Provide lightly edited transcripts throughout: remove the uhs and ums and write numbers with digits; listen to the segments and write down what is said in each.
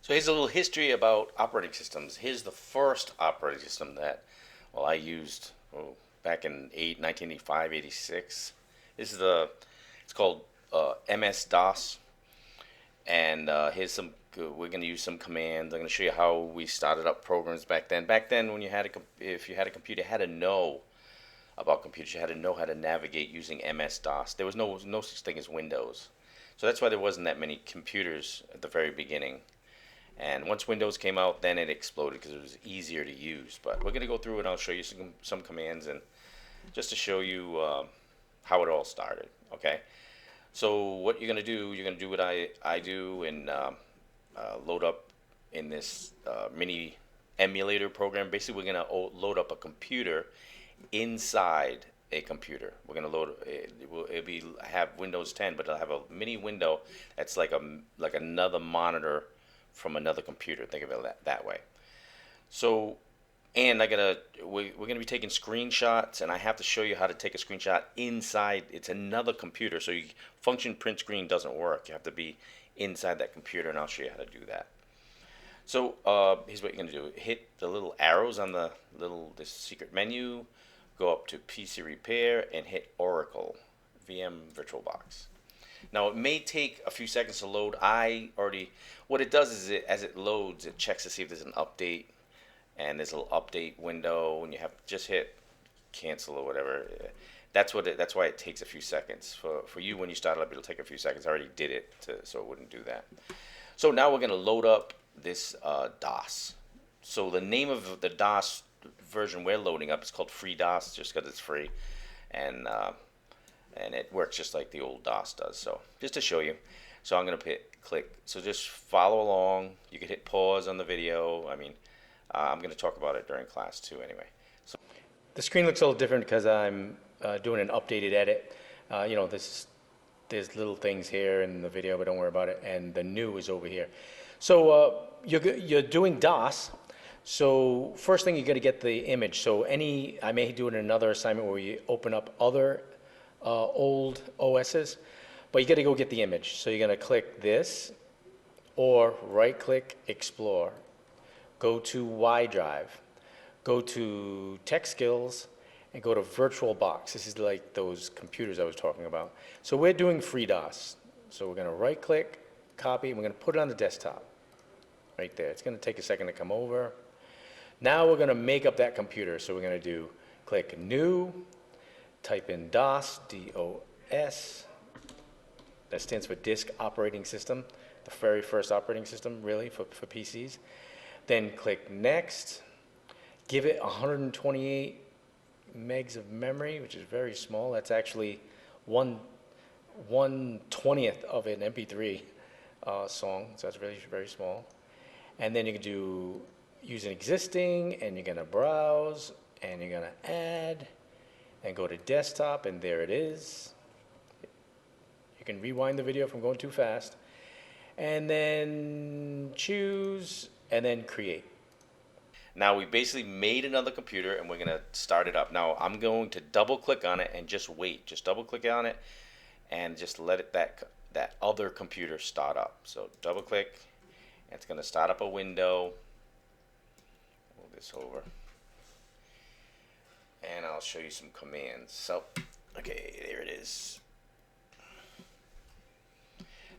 So here's a little history about operating systems. Here's the first operating system that, well, I used back in 1985, 86. This is it's called MS-DOS. And here's some, we're going to use some commands. I'm going to show you how we started up programs back then. Back then, when you had if you had a computer, you had to know about computers. You had to know how to navigate using MS-DOS. There was no such thing as Windows. So that's why there wasn't that many computers at the very beginning. And once Windows came out, then it exploded because it was easier to use. But we're going to go through it. I'll show you some commands and just to show you how it all started. Okay. So what you're going to do, you're going to do what I do and load up in this mini emulator program. Basically, we're going to load up a computer inside a computer. We're going to load it'll be have Windows 10, but it'll have a mini window that's like another monitor from another computer. Think of it that way. So, and we're gonna be taking screenshots, and I have to show you how to take a screenshot inside. It's another computer, so function print screen doesn't work. You have to be inside that computer, and I'll show you how to do that. So here's what you're gonna do: hit the little arrows on this secret menu, go up to PC Repair, and hit Oracle VM VirtualBox. Now it may take a few seconds to load. What it does is as it loads, it checks to see if there's an update, and there's a little update window, and you have to just hit cancel or whatever. That's why it takes a few seconds. For you, when you start it up, it'll take a few seconds. I already did it, so it wouldn't do that. So now we're gonna load up this DOS. So the name of the DOS version we're loading up is called FreeDOS, just because it's free, and it works just like the old DOS does. So just to show you, so I'm gonna click. So just follow along. You can hit pause on the video. I mean, I'm gonna talk about it during class too. Anyway, so the screen looks a little different because I'm doing an updated edit. There's little things here in the video, but don't worry about it. And the new is over here. So you're doing DOS. So first thing, you got to get the image. So I may do it in another assignment where we open up other old OSs, but you got to go get the image. So you're going to click this, or right-click Explore, go to Y Drive, go to Tech Skills, and go to VirtualBox. This is like those computers I was talking about. So we're doing FreeDOS. So we're going to right-click, copy, and we're going to put it on the desktop, right there. It's going to take a second to come over. Now we're going to make up that computer. So we're going to click New, type in DOS, D-O-S. That stands for Disk Operating System, the very first operating system, really, for PCs. Then click Next. Give it 128 megs of memory, which is very small. That's actually 1/20th of an MP3 song, so that's really very small. And then you can use an existing, and you're going to browse, and you're going to add, and go to desktop, and there it is. You can rewind the video from going too fast, and then choose, and then create. Now we basically made another computer, and we're going to start it up. Now I'm going to double click on it and just wait. Just double click on it and just let that other computer start up. So double click, and it's going to start up a window. Move this over, and I'll show you some commands. So okay, there it is.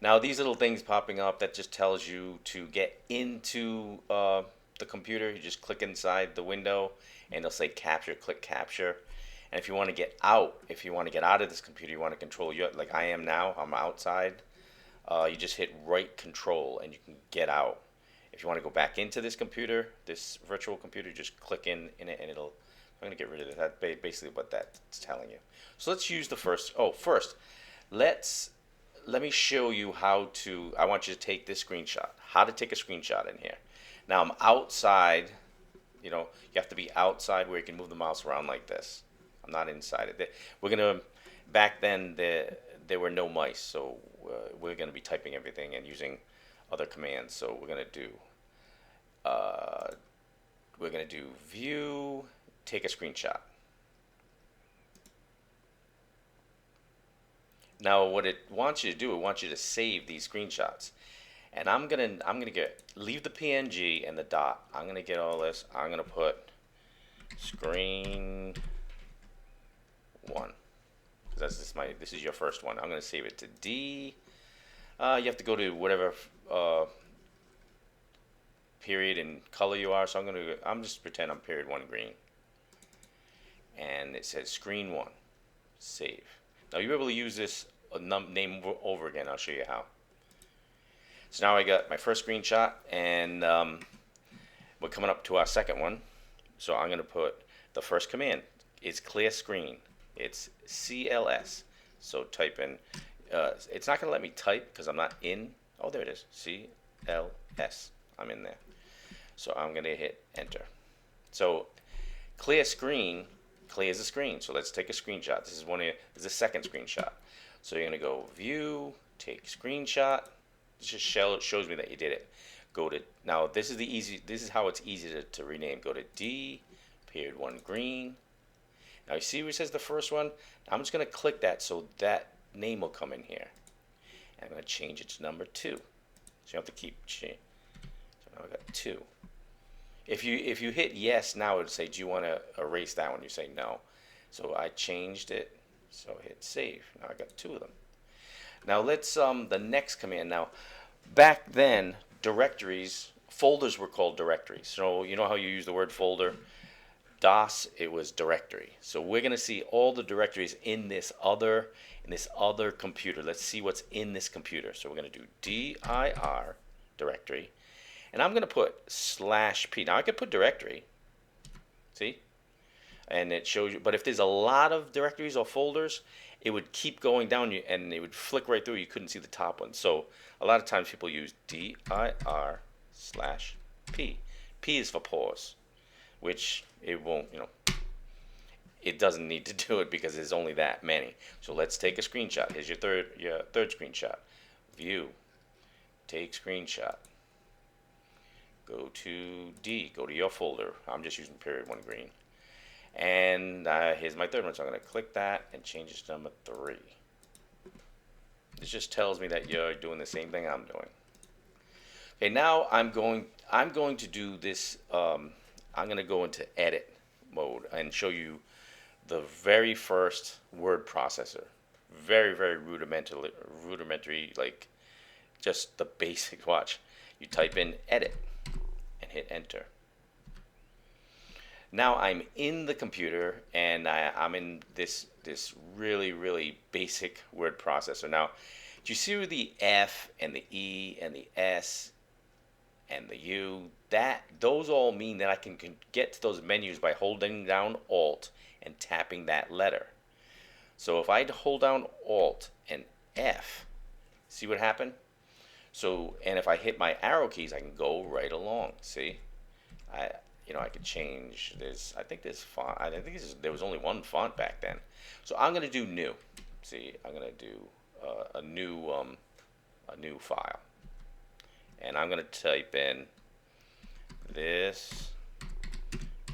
Now these little things popping up, that just tells you to get into the computer. You just click inside the window, and it'll say capture. Click capture. And if you want to get out, of this computer, you want to control, like I am now, I'm outside. You just hit right control, and you can get out. If you want to go back into this computer, this virtual computer, just click in it, and I'm going to get rid of it. That's basically what that's telling you. So let's use the first. First, let me show you how to. I want you to take this screenshot. How to take a screenshot in here. Now I'm outside. You have to be outside where you can move the mouse around like this. I'm not inside it. Back then there were no mice, so we're gonna be typing everything and using other commands. So we're gonna do view, take a screenshot. Now what it wants you to do, it wants you to save these screenshots. And I'm gonna leave the PNG and the dot. I'm gonna get all this. I'm gonna put screen one, because this is your first one. I'm gonna save it to D. You have to go to whatever period and color you are. So I'm just pretend I'm period 1 green. And it says screen 1, save. Now you're able to use this name over again. I'll show you how. So now I got my first screenshot, and we're coming up to our second one. So I'm going to put the first command. It's clear screen. It's CLS. So type in. It's not going to let me type because I'm not in. Oh, there it is. CLS. I'm in there. So I'm going to hit enter. So clear screen clears the screen. So let's take a screenshot. This is the second screenshot. So you're going to go view, take screenshot. It just shows me that you did it. Go to, now this is how it's easy to rename. Go to D, period 1 green. Now you see where it says the first one? I'm just going to click that so that name will come in here. And I'm going to change it to number 2. So you have to keep changing. So now I got 2. If you hit yes now, it would say, do you want to erase that one? You say no. So I changed it. So hit save. Now I got 2 of them. Now let's the next command. Now back then, folders were called directories. So you know how you use the word folder? DOS, it was directory. So we're going to see all the directories in this other computer. Let's see what's in this computer. So we're going to do dir directory, and I'm going to put /p. Now I could put directory, see, and it shows you. But if there's a lot of directories or folders, it would keep going down, and it would flick right through. You couldn't see the top one. So a lot of times people use dir /p. P is for pause, which it won't, it doesn't need to do it because there's only that many. So let's take a screenshot. Here's your third screenshot. View, take screenshot. Go to D, go to your folder. I'm just using period 1 green. And here's my third one. So I'm going to click that and change it to number 3. This just tells me that you're doing the same thing I'm doing. Okay, now I'm going to do this. I'm going to go into edit mode and show you the very first word processor. Very, very rudimentary, like just the basic. Watch. You type in edit and hit enter. Now I'm in the computer, and I'm in this really, really basic word processor. Now, do you see where the F and the E and the S and the U, those all mean that I can get to those menus by holding down Alt and tapping that letter. So if I hold down Alt and F, see what happened? So, and if I hit my arrow keys, I can go right along. See, I could change this. I think this font. I think there was only one font back then. So I'm gonna do new. See, I'm gonna do a new file. And I'm going to type in, this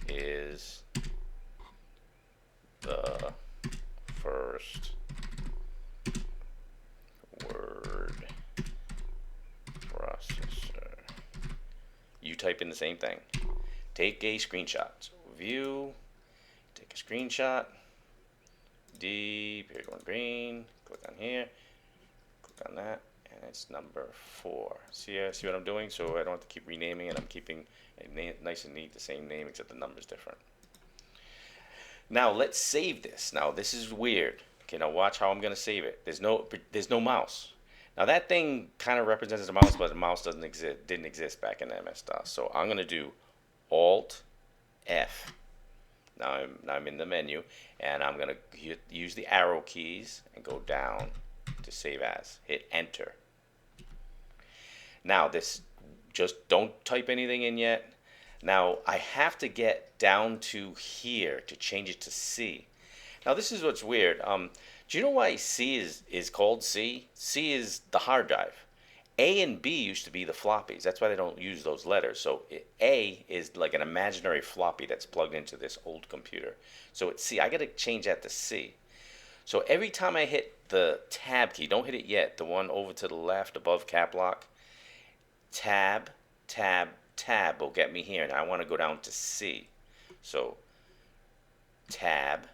is the first word processor. You type in the same thing. Take a screenshot. So view, take a screenshot, D, period 1 green, click on here, click on that. And it's number 4. See what I'm doing? So I don't have to keep renaming it. I'm keeping it nice and neat, the same name, except the number's different. Now let's save this. Now this is weird. Okay, now watch how I'm going to save it. There's no mouse. Now that thing kind of represents a mouse, but the mouse didn't exist back in MS-DOS. So I'm going to do Alt F. Now I'm in the menu, and I'm going to use the arrow keys and go down to save as. Hit enter. Now just don't type anything in yet. Now I have to get down to here to change it to C. Now this is what's weird. Do you know why C is called C? C is the hard drive. A and B used to be the floppies. That's why they don't use those letters. So A is like an imaginary floppy that's plugged into this old computer. So it's C. I got to change that to C. So every time I hit the tab key, don't hit it yet, the one over to the left above cap lock, tab, tab, tab will get me here, and I want to go down to C. So tab,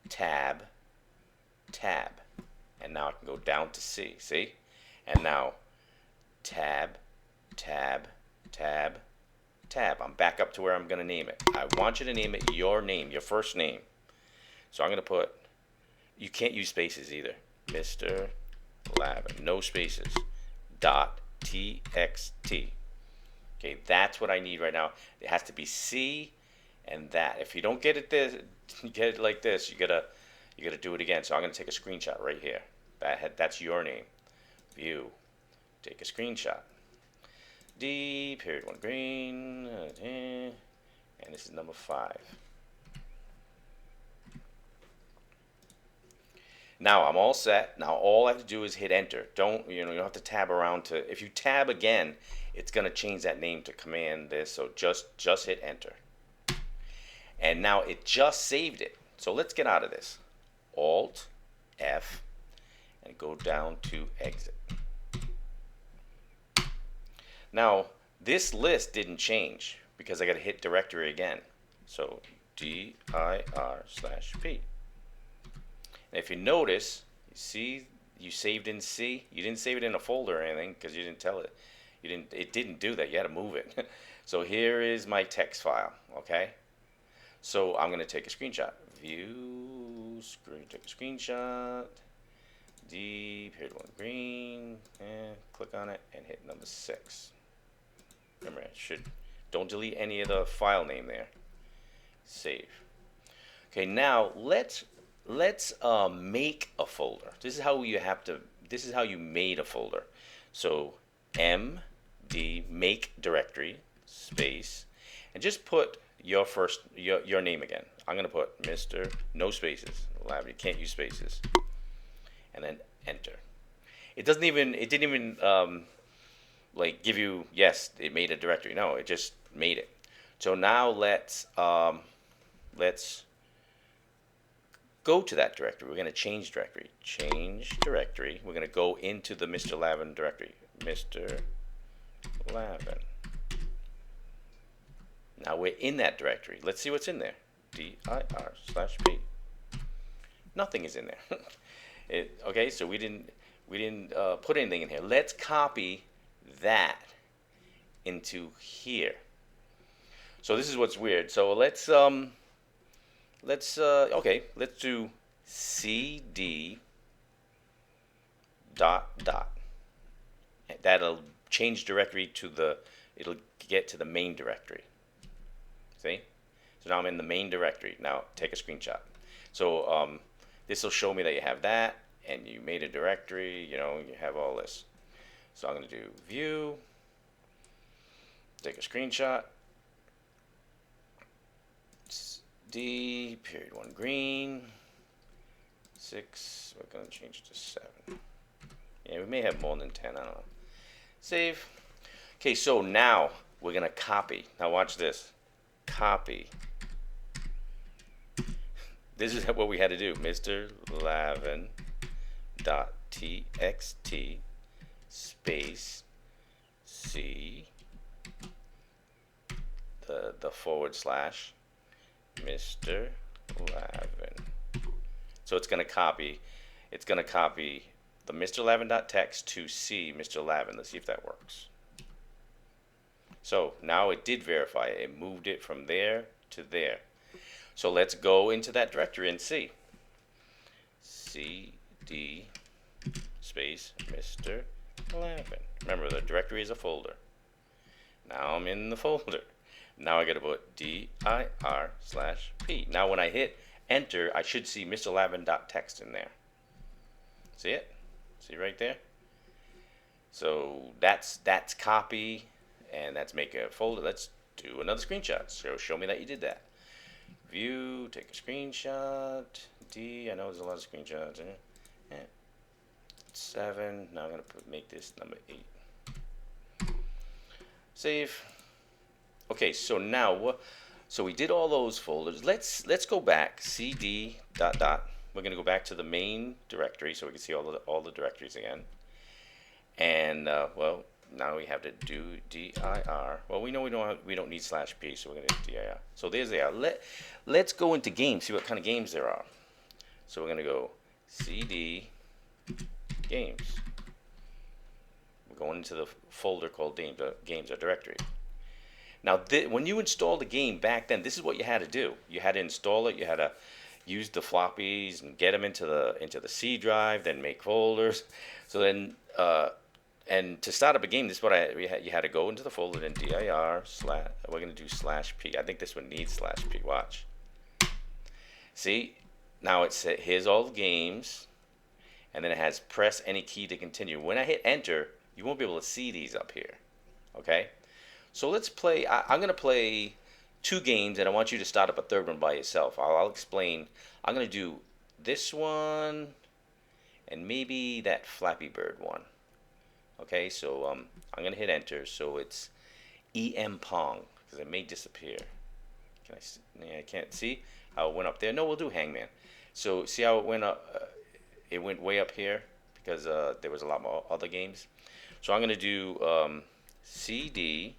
tab, tab, and now I can go down to C. See? And now tab, tab, tab, tab. I'm back up to where I'm going to name it. I want you to name it your name, your first name. So I'm going to put, you can't use spaces either. Mr. Lavin, no spaces. Dot txt. Okay, that's what I need right now. It has to be C and that. If you don't get it this, get it like this, you gotta do it again. So I'm gonna take a screenshot right here. That's your name. View. Take a screenshot. D period 1 green, and this is number 5. Now I'm all set. Now all I have to do is hit enter. You don't have to tab around to. If you tab again, it's gonna change that name to command this. So just hit enter. And now it just saved it. So let's get out of this. Alt F and go down to exit. Now this list didn't change because I got to hit directory again. So dir/p. And if you notice, you see you saved in C. You didn't save it in a folder or anything because you didn't tell it. It didn't do that. You had to move it. So here is my text file. Okay. So I'm going to take a screenshot. View, take a screenshot. D period 1 green, and click on it and hit number 6. Remember, don't delete any of the file name there. Save. Okay, now let's make a folder. This is how you made a folder. So md make directory space, and just put your name again. I'm gonna put Mr. no spaces. You can't use spaces, and then enter. It didn't even like give you yes, it made a directory. No, it just made it. So now let's go to that directory. We're going to change directory. Change directory. We're going to go into the Mr. Lavin directory. Mr. Lavin. Now we're in that directory. Let's see what's in there. dir/p. Nothing is in there. Okay, so we didn't put anything in here. Let's copy that into here. So this is what's weird. So let's do cd ... That'll change directory to it'll get to the main directory. See? So now I'm in the main directory. Now take a screenshot. So this will show me that you have that and you made a directory, you have all this. So I'm going to do view, take a screenshot, D period 1 green, 6, we're going to change it to 7. Yeah, we may have more than 10, I don't know. Save. Okay, so now we're going to copy. Now watch this. Copy. This is what we had to do. Mr. Lavin .txt space C the / Mr. Lavin. So it's going to copy the Mr. Lavin.txt to C Mr. Lavin. Let's see if that works. So now it did verify it. It moved it from there to there. So let's go into that directory and see. CD space Mr. Lavin. Remember, the directory is a folder. Now I'm in the folder. Now I got to put dir/p. Now when I hit enter, I should see Mr. Lavin.txt in there. See it? See right there? So that's copy, and that's make a folder. Let's do another screenshot. So show me that you did that. View, take a screenshot. D, I know there's a lot of screenshots. 7. Now I'm gonna make this number 8. Save. Okay, so now so we did all those folders. Let's go back. CD ... We're gonna go back to the main directory so we can see all the directories again. And well, now we have to do dir. Well, we know we don't need slash p, so we're gonna do dir. So there's they are. Let's go into games, see what kind of games there are. So we're gonna go cd games. We're going into the folder called games or directory. Now, when you installed the game back then, this is what you had to do. You had to install it. You had to use the floppies and get them into the C drive, then make folders. So then, and to start up a game, this is what you had to go into the folder, then dir slash. We're gonna do slash p. I think this one needs slash p. Watch. See, now it says here's all the games, and then it has press any key to continue. When I hit enter, you won't be able to see these up here. Okay. So let's play. I'm going to play 2 games, and I want you to start up a third one by yourself. I'll explain. I'm going to do this one and maybe that Flappy Bird one. Okay, so I'm going to hit enter. So it's EM Pong, because it may disappear. Can I? Yeah, I can't see how it went up there. No, we'll do Hangman. So see how it went up? It went way up here because there was a lot more other games. So I'm going to do CD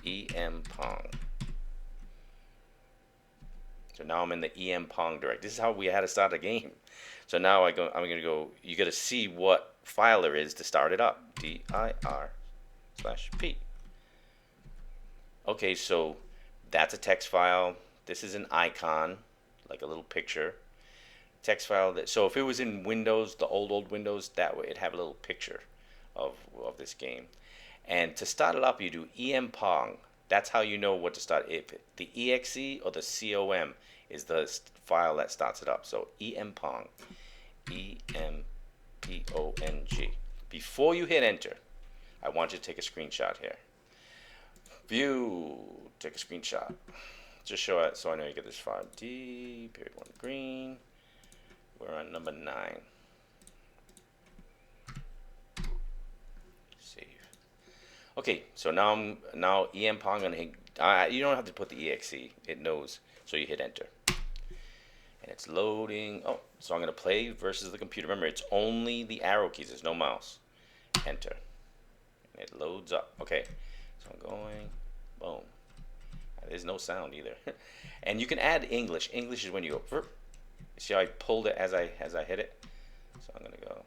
EM Pong. So now I'm in the EM Pong direct. This is how we had to start a game. So now I'm going to go. You got to see what file there is to start it up. dir/p. Okay, so that's a text file. This is an icon, like a little picture. Text file. So if it was in Windows, the old Windows, that way it'd have a little picture of this game. And to start it up, you do EM Pong. That's how you know what to start. If the exe or the com is the file that starts it up. So EM Pong, EMPONG. Before you hit enter, I want you to take a screenshot here. View, take a screenshot. Just show it so I know you get this file. D_1 green. We're on number 9. Okay, so now EM Pong you don't have to put the exe, it knows, so you hit enter. And it's loading. Oh, so I'm gonna play versus the computer. Remember, it's only the arrow keys, there's no mouse. Enter. And it loads up. Okay. So I'm going, boom. There's no sound either. And you can add English. English is when you go, see how I pulled it as I hit it? So I'm gonna go.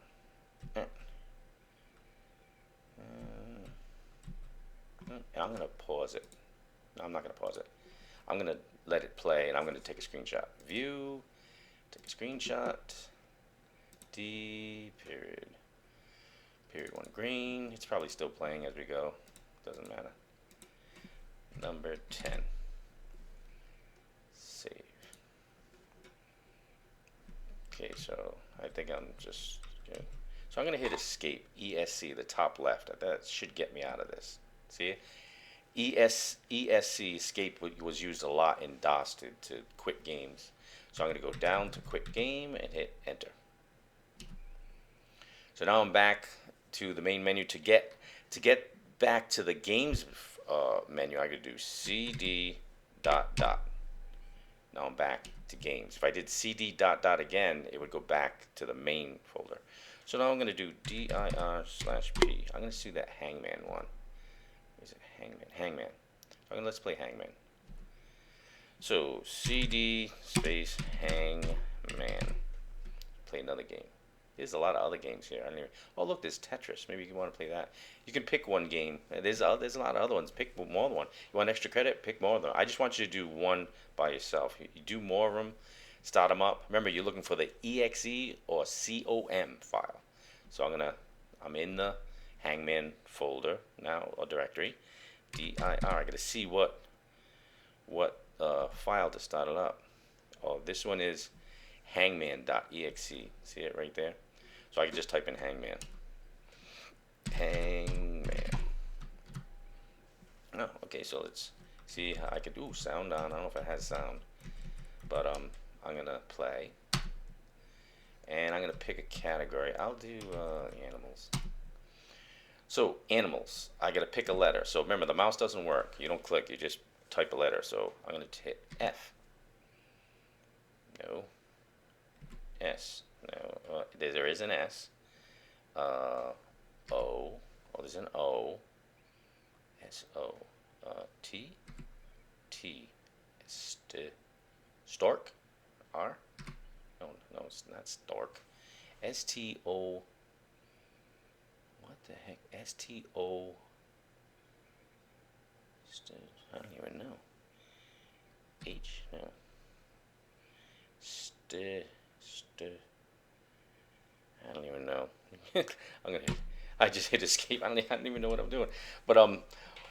And I'm going to pause it. No, I'm not going to pause it. I'm going to let it play, and I'm going to take a screenshot. View, take a screenshot. D period 1 green. It's probably still playing as we go. Doesn't matter. Number 10. Save. Okay, so I think I'm just good. So I'm going to hit escape, ESC, the top left. That should get me out of this. See, ESC escape was used a lot in DOS to quit games. So I'm going to go down to quit game and hit enter. So now I'm back to the main menu. To get back to the games menu, I could do CD ... Now I'm back to games. If I did CD ... again, it would go back to the main folder. So now I'm going to do dir/p. I'm going to see that Hangman one. Is it Hangman? Okay, let's play Hangman. So CD space Hangman. Play another game. There's a lot of other games here. Oh look, there's Tetris. Maybe you want to play that. You can pick one game. There's a lot of other ones. Pick more than one. You want extra credit? Pick more of them. I just want you to do one by yourself. You do more of them. Start them up. Remember, you're looking for the exe or com file. So I'm in the Hangman folder now, or directory. dir. I gotta see what file to start it up. Oh, this one is hangman.exe. See it right there? So I can just type in Hangman. Hangman. Oh, okay, so let's see how I could do sound on. I don't know if it has sound. But I'm gonna play. And I'm gonna pick a category. I'll do animals. So animals, I gotta pick a letter. So remember, the mouse doesn't work. You don't click, you just type a letter. So I'm gonna hit F. No. S. No. There is an S. O. Oh, there's an O. S-O. T. T. Stork. R. No, no, it's not Stork. S-T-O. What the heck? S-T-O. I don't even know. H. No. I don't even know. I'm gonna. I just hit escape. I don't even know what I'm doing. But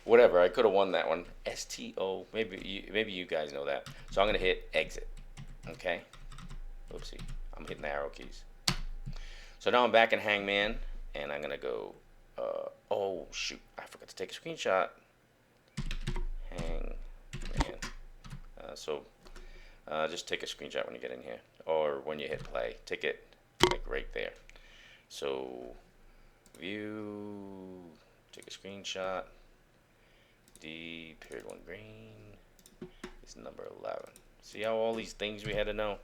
whatever. I could have won that one. STO. Maybe you guys know that. So I'm gonna hit exit. Okay. Oopsie. I'm hitting the arrow keys. So now I'm back in Hangman, and I'm gonna go. Oh shoot! I forgot to take a screenshot. Hangman. Just take a screenshot when you get in here, or when you hit play. Take it like right there. So view, take a screenshot. D period 1 green is number 11. See how all these things we had to know?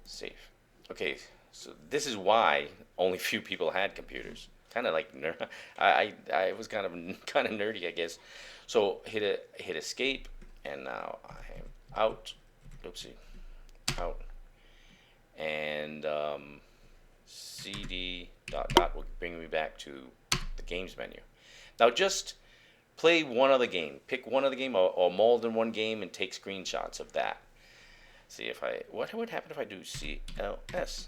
Save. Okay, so this is why only few people had computers. Kind of like I was kind of nerdy, I guess. So hit escape, and now I am out. Oopsie, out. And CD ... will bring me back to the games menu. Now just play one other game. Pick one other game, or mold in one game, and take screenshots of that. See if what would happen if I do CLS?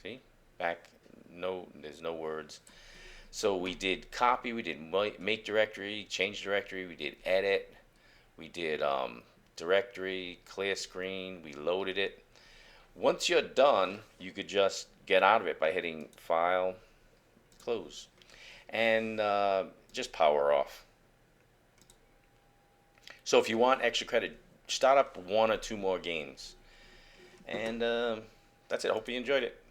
See, back. No, there's no words. So we did copy, we did make directory, change directory, we did edit, we did directory, clear screen, we loaded it. Once you're done, you could just get out of it by hitting File, Close, and just power off. So if you want extra credit, start up 1 or 2 more games. And that's it. I hope you enjoyed it.